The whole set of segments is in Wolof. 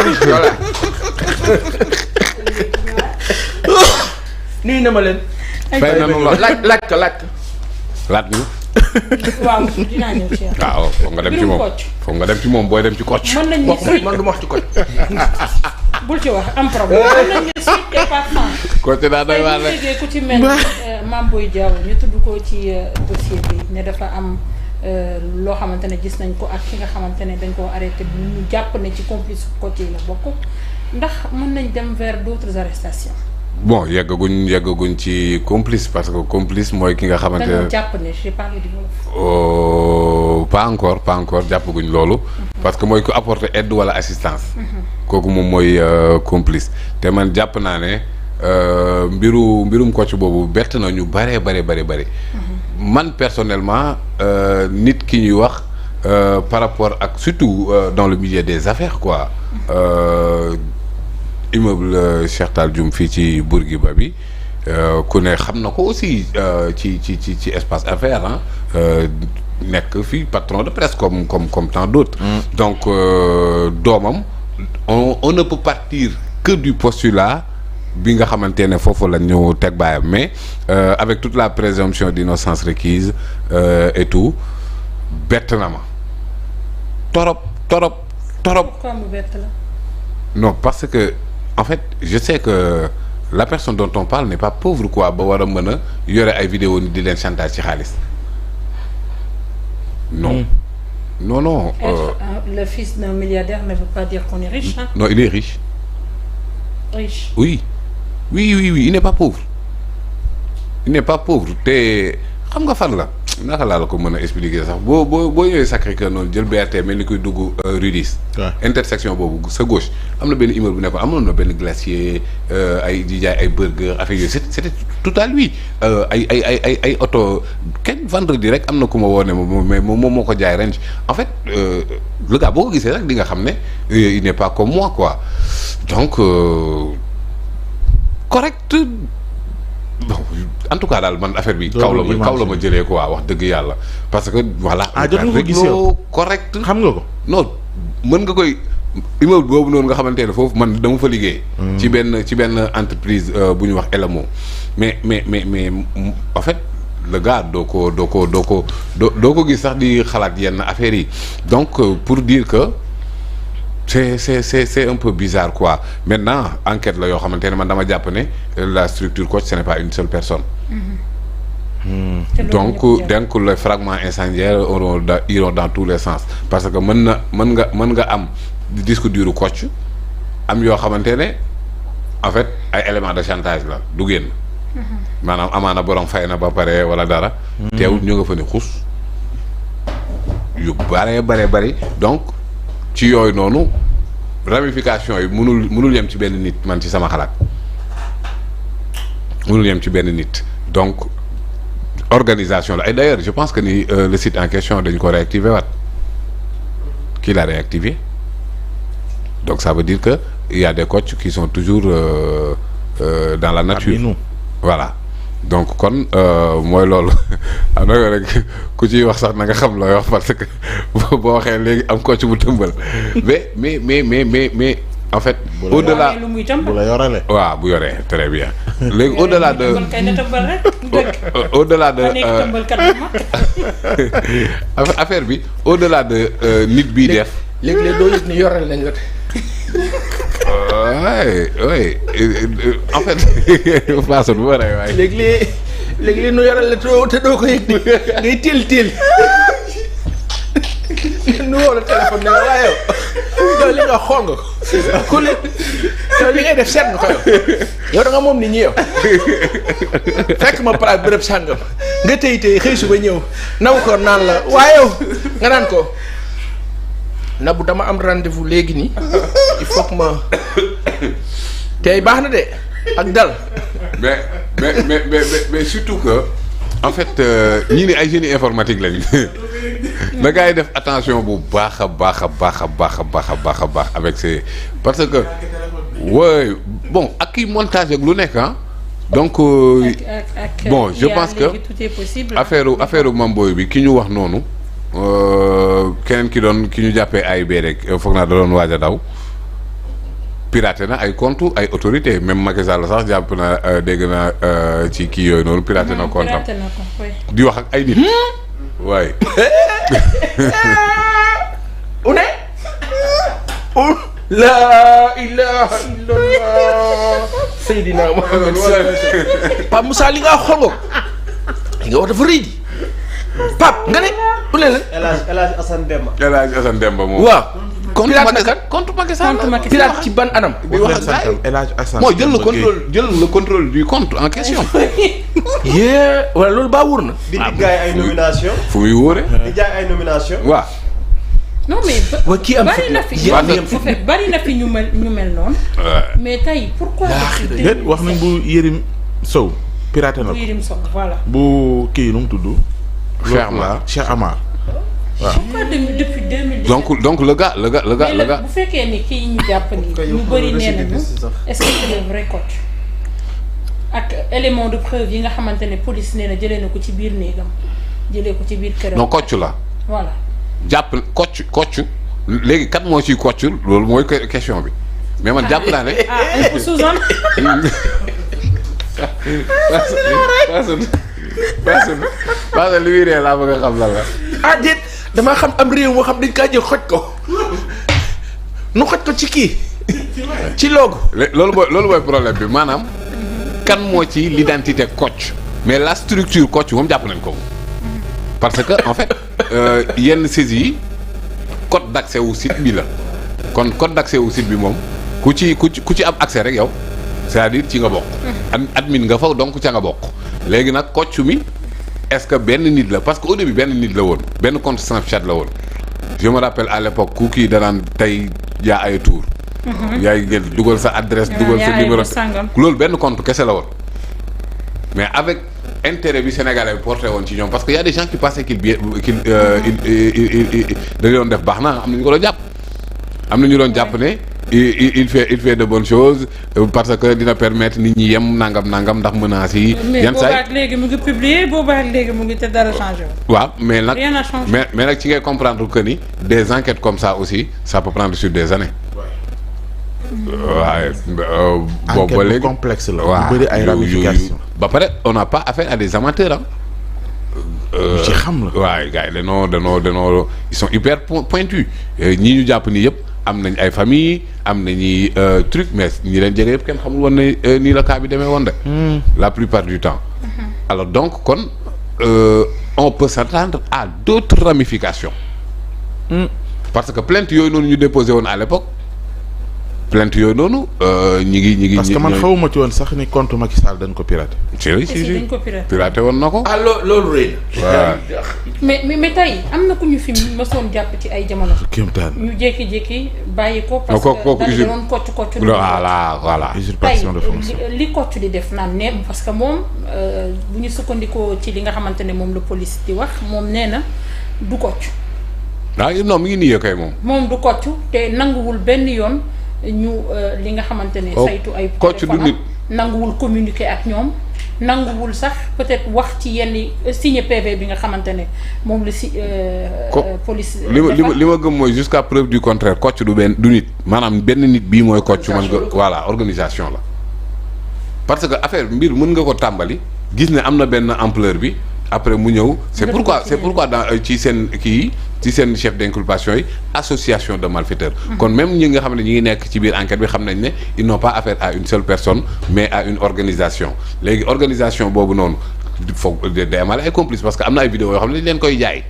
voilà. nuyu na ma leen. fay na nu la laaj ko. laaj ñu. waaw dinaa ñëw ci yow. waaw foog nga dem ci moom foog nga dem ci moom booy dem ci Kocc. mën nañu wax man du ma wax ci Kocc. bul ci wax am problème mën nañu suite et parfum. Kocc daa doy waar tey bu ñu ku ci mel Mame Boye Diao ñu tudd ko ci dossier bi ne dafa am loo xamante ne gis nañ ko ak ki nga xamante ne dañ koo arrêté bi ñu jàpp ne ci complice Kocc yi la bokk ndax mën nañ dem vers d'autres arrestations. bon yeggaguñ ci complice parce que complice mooy ki nga xamante ne dañoo jàpp ne j'ai parlé du wolof. pas encore jàppaguñ loolu. parce que mooy ku apporter aide wala assistance. kooku moom mooy complice te man jàpp naa ne mbirum Kocc boobu bett na ñu bëree bëri. man personnellement nit ki ñuy wax par rapport ak surtout dans le milieu des affaires quoi. immeuble Cheikh Tall Dioum fii ci Bourguiba bi ku ne xam na ko aussi ci espace affaires nekk fii patron de presse comme tant d'autres. donc doomam on ne peut partir que du postulat bi nga xamante ne foofu la ñu teg baayam mais avec toute la présomption d'innocence requise et tout bett na ma torop. pourquoi mu bett la. non parce que en fait je sais que la personne dont on parle n'est pas pauvre quoi ba war a mën a yore ay vidéo ni di leen chantage ci xaalis non. non. le fils d'un milliardaire ne veut pas dire qu'on est riche hein. non il est riche. riche. oui il n'est pas pauvre te xam nga fan la naka laa la ko mën a expliquer sax boo ñëwee Sacré-Cœur noonu jël BRT mel ni koy dugg Rudis. intersection boobu sa gauche am na benn immeuble bu nekkoon amoon na benn glacier ay di jaay ay burger affaire yooyu c'était tout à lui ay oto kenn vendredi rek am na ku ma woo ne mais moom moo ko jaay ren en fait le gars boo ko gisee rek di nga xam ne il n'est pas comme moi quoi donc correct. bon en tout cas daal man affaire bi. kaw la ma jëlee quoi wax dëgg yàlla parce que voilà. jot nga ko gis yow correct. xam nga ko. non mën nga koy immeuble boobu noonu nga xamante ne foofu man dama fa liggéey. ci benn entreprise bu ñuy wax Elamo mais en fait le gars doo ko gis sax di xalaat yenn affaires yi donc pour dire que. c'est un peu bizarre quoi maintenant enquête la yoo xamante ne man dama jàpp ne la structure Kocc ce n'est pas une seule personne. donc les fragments incendiaires iront dans tous les sens parce que mën nga am disque dur Kocc am yoo xamante ne en fait ay éléments de chantage la du génn. maanaam amaana borom fay na ba pare wala dara. teewul ñu nga fa ne xus yu bari donc. ci yooyu noonu ramification yi mënul yem ci benn nit man ci sama xalaat mënul yem ci benn nit donc organisation la et d'ailleurs je pense que ni le site en question dañ ko réactiver waat qui l'a réactivé donc ça veut dire que il y a des Kocc qui sont toujours dans la nature voilà donc kon mooy loolu am na yoo rek ku ciy wax sax na nga xam looy wax parce que boo waxee léegi am Kocc bu tëmbal mais en fait. au-delà bu la yorale. waaw bu yoree très bien. léegi au-delà de affaire bi au-delà de nit bii def. léegi doo yëg ni yorale nañ la. oui en fait Fatou bu waree waaye. léegi nu yoral la te doo ko yëg ngay teel nu woo la téléphone ne la waaye yow li nga xool nga ko ku li yow li ngay def seet nga ko yow da nga moom nit ñi yow fekk ma place bërëb sàngam nga tey xëy suba ñëw naw ko naan la waaye yow nga naan ko Nabou dama am rendez-vous léegi nii il faut que ma tey baax na de ak dal. mais surtout que en fait ñii ni ay génie informatique lañu na gars yi def attention bu baax a baax avec ces parce que ouais bon ak kii montage ak lu nekk donc bon je pense que affaire Mame Boye bi ki ñu wax noonu. keneen ki ñu jàppee AIB rek foog naa da doon waaj a daw piraté na ay compte ay autorité même Macky Sall sax jàpp na dégg na ci kii yooyu noonu piraté na compte am di wax ak ay nit waaye une la ilaha illallah Seydina Muhammad Pape Moussa li nga xool nga li nga wax dafa rëy di Pape nga ne une la El Hadj Assane Demba. El Hadj Assane Demba moom waaw compte Macky Sall pirate ci ban anam di wax ak gars El Hadj Assane mooy jël le contrôle du compte en question yee wala loolu baa wóor na di jaay ay nomination fu muy wóore di jaay ay nomination waaw non mais waa kii am bari na fi en fait bari na fi ñu mel noonu mais tey pourquoi déet wax nañ bu Yérim Sow piraté na ko Yérim Sow voilà bu kii nu mu tudd Cheikh Amar pourquoi depuis 2017 donc le gars bu fekkee ni kii ñu jàpp ni ñu bëri nee nañu est-ce que c'est le vrai coach ak élément de preuve yi nga xamante ne police nee na jëlee na ko ci biir néegam jëlee ko ci biir këram non coach la voilà jàpp coach léegi kat moo ciy coach loolu mooy question bi mais man jàpp naa ne personne li muy ree laa bëgg a xam lan la déet damaa xam am réew moo xam dañ kaa jël xoj ko nu xoj ko ci kii ci loogu loolu mooy problème bi maanaam kan moo ci l'identité coach mais la structure coach moom jàpp nañ ko parce que en fait yenn saisies yi code d'accès wu site bi la kon code d'accès wu site bi moom ku ci am accès rek yow c'est-à-dire ci nga bokk admin nga fa donc ca nga bokk léegi nag coach mi est-ce que benn nit la parce que au début benn nit la woon benn compte Snapchat la woon je me rappelle à l'époque ku kii danaan tey yaa ay tour yaay ngeen dugal sa adresse dugal sa numéro loolu benn compte kese la woon mais avec intérêt bi sénégalais bi porté woon ci ñoom parce que y a des gens qui pensaient qu'il da doon def baax na am na ñu ko doon jàpp am na ñu doon jàpp ne il fait de bonnes choses parce que dina permettre nit ñi yem nangam ndax menaces yi. yan saa mais boobaag léegi mu ngi publier boobaag léegi mu ngi te dara changé wu. waaw mais nag rien n'a changé. mais nag ci ngay comprendre que ni des enquêtes comme ça aussi ça peut prendre sur des années. waaye boobu ba léegi complexe la. waaw bu bëri ay ramifications. ba pare on n'a pas affaire à des amateurs ci xam la. waaye gars yi danoo ils sont hyper pointus ñii ñu jàpp nii yëpp. am nañ ay famille am nañuy truc mais ñi leen jege yëpp kenn xamul woon ne nii la cas bi demee woon de. la plupart du temps. alors donc kon on peut s'attendre à d'autres ramifications. parce que plainte yooyu noonu ñu déposé woon à l'époque plainte yooyu noonu ñi ngi. parce que man xawuma ci woon sax ni compte Macky Sall dañ ko piraté. si dañ ko piraté woon na ko. loolu rëy waaw mais tey am na ku ñu fi mësoon jàpp ci ay jamono. kéemtaan ñu jékki-jékki bàyyi ko. parce kooku que dañu doon kocc. voilà. usurpation de fonction tey li kocc di def naan ne parce que moom bu ñu sukkandikoo ci li nga xamante ne moom la police di wax moom nee na du kocc. non mi ngi nii kay moom. moom du kocc te nanguwul benn yoon ñu li nga xamante ne. saytu ay kocc du nit nanguwul communiquer ak ñoom. nanguwul sax peut-être wax ci yenn signé PV bi nga xamante ne moom la si police. li ma gëm mooy jusqu'à preuve du contraire coach du nit maanaam benn nit bii mooy coach man nga voilà organisation la. parce que affaire mbir mën nga ko tàmbali gis ne am na benn ampleur bi après mu ñëw. c'est pourquoi dans ci seen kii ci seen chef d'inculpation yi association de malfaiteurs. kon même ñi nga xam ne ñi ngi nekk ci biir enquête bi xam nañ ne ils n'ont pas affaire à une seule personne mais à une organisation léegi organisation boobu noonu foog day amale ay complices parce que am na ay vidéos yoo xam ne dañ leen koy jaay.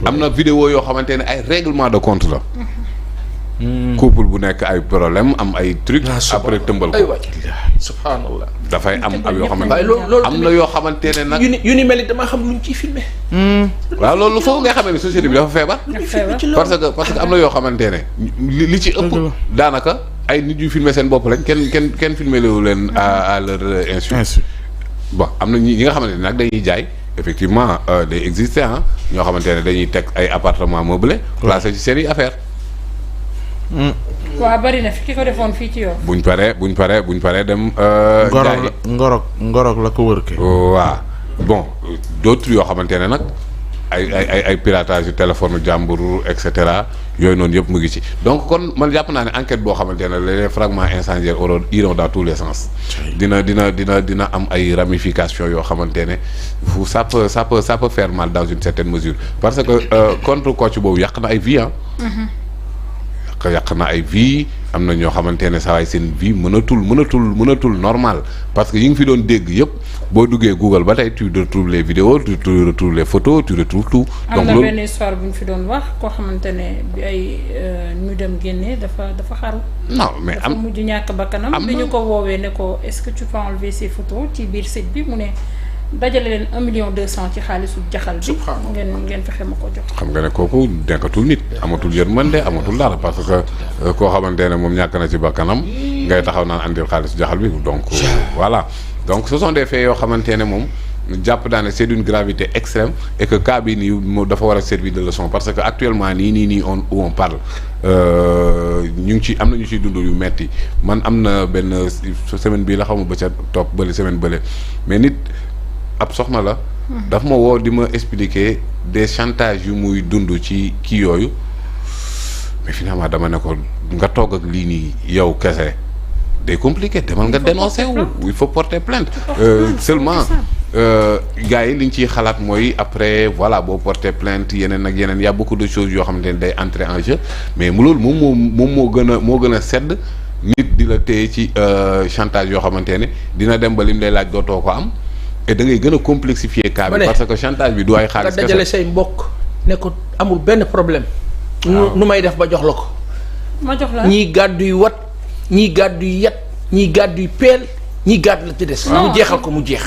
am na vidéo yoo xamante ne ay règlement de compte la. couple bu nekk ay problème am ay trucs. après tëmbal ko subhanallah. dafay am yoo xamante waaye loolu am na yoo xamante ne nag. yu ni mel it damaa xam lu ñu ciy filmé. waaw loolu foofu ngay xamee ne société bi dafa feebar. parce que am na yoo xamante ne li ci ëpp. daanaka ay nit yu filmé seen bopp lañ kenn filmé lewu leen à leur insu. bon am na ñi nga xamante ne nag dañuy jaay effectivement day exister ñoo xamante ne dañuy teg ay appartements meublés. placé ci seen i affaires. waaw bari na fi ki ko defoon fii ci yow. buñ paree dem. ngorog la ko wër ke. waaw bon d'autres yoo xamante ne nag ay piratage yu téléphone jàmbur et cetera yooyu noonu yëpp mu ngi ci donc kon man jàpp naa ne enquête boo xamante ne les fragments incendiaires iront dans tous les sens. dina am ay ramifications yoo xamante ne fu ça peut faire mal dans une certaine mesure parce que contre coach boobu yàq na ay vie yàq na ay vie am na ñoo xamante ne saa waay seen vie mënatul normal parce que yi nga fi doon dégg yëpp boo duggee Google ba tey tu retrouves les vidéos tu retrouves les photos tu retrouves tout. donc am na benn histoire bu ñu fi doon wax koo xamante ne bi ay ñu dem génne dafa xaru. non mais dafa mujj ñàkk bakkanam. bi ñu ko woowee ne ko est-ce que tu peux enlever ces photos ci biir site bi mu ne. dajale leen 1,2 million ci xaalisu jaxal bi. ngeen fexe ma ko jox. xam nga ne kooku nekkatul nit amatul yërmande amatul dara parce que koo xamante ne moom ñàkk na ci bakkanam ngay taxaw naan andil xaalisu jaxal bi donc. voilà donc ce sont des faits yoo xamante ne moom jàpp naa ne c'est d'une gravité extrême et que cas bi nii dafa war a servir de leçon parce que actuellement nii on parle ñu ngi ci am na ñu ciy dund yu metti man am na benn semaine bii la xaw ma ba ca topp bële semaine bële mais nit. ab soxna la daf ma woo di ma expliquer des chantages yu muy dund ci kii yooyu mais finalement dama ne ko nga toog ak lii nii yow kese day compliqué demal nga dénoncer wu il faut porter plainte seulement gars yi li ñu ciy xalaat mooy après voilà boo porter plainte yeneen ak yeneen y a beaucoup de choses yoo xamante ne day entrer en jeu mais mu loolu moom moo gën a sedd nit di la téye ci chantage yoo xamante ne dina dem ba lim lay laaj dootoo ko am et da ngay gën a complexifier cas bi parce que chantage bi du ay xaalis nga dajale say mbokk ne ko amul benn problème. nu may def ba jox la ko. ma jox la ñii gàdduy wat ñii gàdduy yat ñii gàdduy peel ñii gàddu la ci des. mu jeexal ko mu jeex.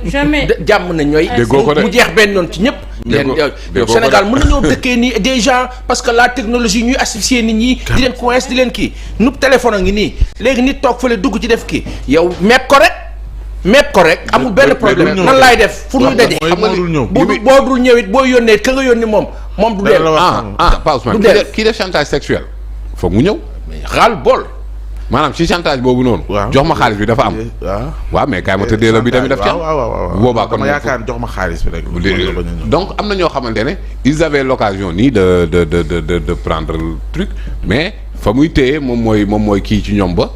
jamais jàmm na ñooy. déggoo ko de mu jeex benn yoon ci ñëpp. déggoo ko Sénégal mën nañoo dëkkee nii des gens parce que la technologie ñuy asphyxier nit ñi. di leen coince di leen kii nu téléphone a ngi nii léegi nit toog fële dugg ci def kii yow mepp ko rek. mepp ko rek amul benn problème nan laay def fu ñuy daje xam nga boo dul ñëw it boo yónnee ka nga yónni moom du leen pas Ousmane kii def chantage sexuel foog mu ñëw xaal bool maanaam ci chantage boobu noonu jox ma xaalis bi dafa am waaw mais kaay ma tëddee la bi tamit daf ci am boobaa kon dama yaakaar jox ma xaalis bi rek donc am na ñoo xamante ne ils avaient l'occasion nii de prendre le truc mais fa muy téye moom mooy kii ci ñoom ba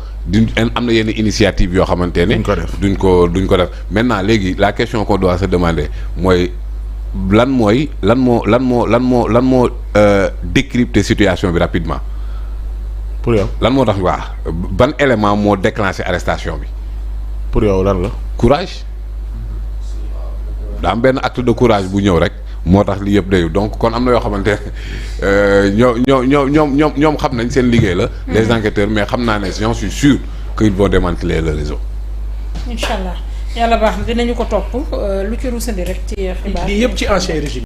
am na yenn initiative yoo xamante ne duñ ko def maintenant léegi la question qu'on doit se demander mooy lan moo décrypter situation bi rapidement pour yow lan moo tax ban élément moo déclenché arrestation bi pour yow lan la courage daa am benn acte de courage bu ñëw rek moo tax li yëpp dayu donc kon am na yoo xamante ne ñoom xam nañ seen liggéey la. les enquêteurs mais xam naa ne j'en suis sûr qu'ils vont démanteler le réseau. incha allah yàlla baax na dinañu ko topp lu ci ruusandi rek ci xibaar. lii yëpp ci ancien régime.